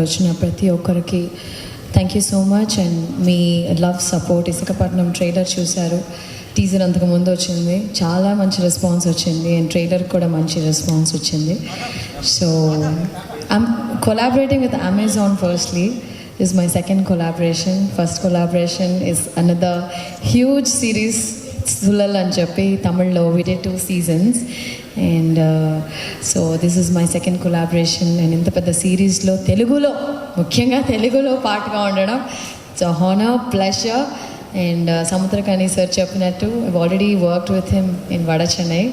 వచ్చిన ప్రతి ఒక్కరికి thank you so much. And మీ లవ్ సపోర్ట్. ఇసుకపట్నం ట్రైలర్ చూశారు, టీజర్ అంతకుముందు వచ్చింది, చాలా మంచి రెస్పాన్స్ వచ్చింది. అండ్ ట్రైలర్ కూడా మంచి రెస్పాన్స్ వచ్చింది. So I'm collaborating with Amazon firstly. is my second collaboration. First collaboration is another huge series, Sulal and Chappi, Tamil. We did 2 seasons, and so this is my second collaboration. And in the series lo Telugulo, mukyanga Telugulo part ga undadam, it's a honor, pleasure. And Samutrakani sir cheppinattu, I've already worked with him in Vada Chennai,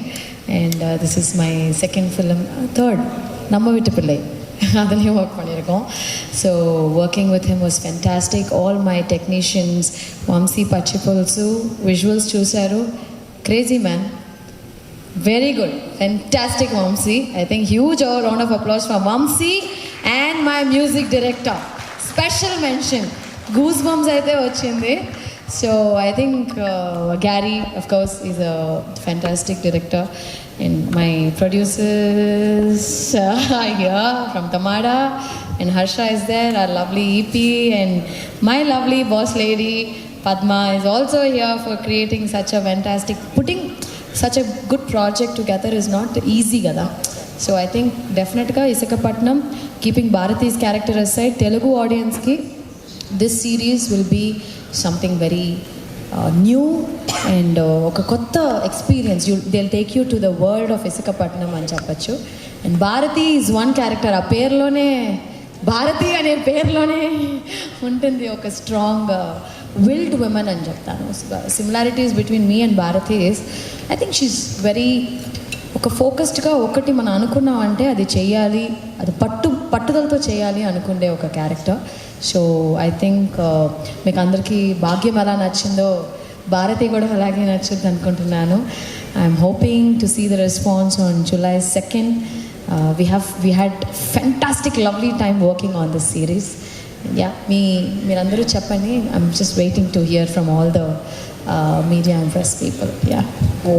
and this is my second film, third, Namma Vittu Pillai. அதுலேயும் work பண்ணியிருக்கோம். So working with him was fantastic. All my technicians, Vamsi Pachipulusu, visuals చూశారు, crazy man, very good, fantastic Vamsi. I think huge round of applause for Vamsi and my music director. Special mention, goosebumps అయితే వచ్చింది. So I think Gary, of course, is a fantastic director. And my producers are here from Tamada, and Harsha is there, our lovely EP, and my lovely boss lady Padma is also here for creating such a fantastic, putting such a good project together is not easy gada. So I think definitely Isakapatnam, keeping Bharati's character aside, Telugu audience ki this series will be something very new and ఒక కొత్త experience. they'll take you to the world of Isukapatnam అని చెప్పచ్చు. And Bharathi is one character. ఆ పేరులోనే, భారతి అనే పేరులోనే ఉంటుంది ఒక స్ట్రాంగ్ విల్డ్ విమెన్ అని చెప్తాను. Similarities between me and Bharathi is, I think she's very ఒక ఫోకస్డ్గా ఒకటి మనం అనుకున్నామంటే అది చెయ్యాలి, అది పట్టుదలతో చేయాలి అనుకునే ఒక క్యారెక్టర్. సో ఐ థింక్ మీకు అందరికీ భాగ్యం ఎలా నచ్చిందో భారతి కూడా అలాగే నచ్చుద్ది అనుకుంటున్నాను. I'm hoping to see the response on July 2nd. We had fantastic lovely time working on this series. Yeah, మీరందరూ చెప్పండి. I'm just waiting to hear from all the media and press people. Yeah,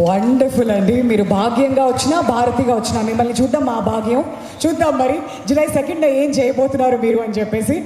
wonderful అండి. మీరు భాగ్యంగా వచ్చినా భారతిగా వచ్చినా మిమ్మల్ని చూద్దాం, మా భాగ్యం చూద్దాం. మరి July 2nd ఏం చేయబోతున్నారు మీరు అని చెప్పేసి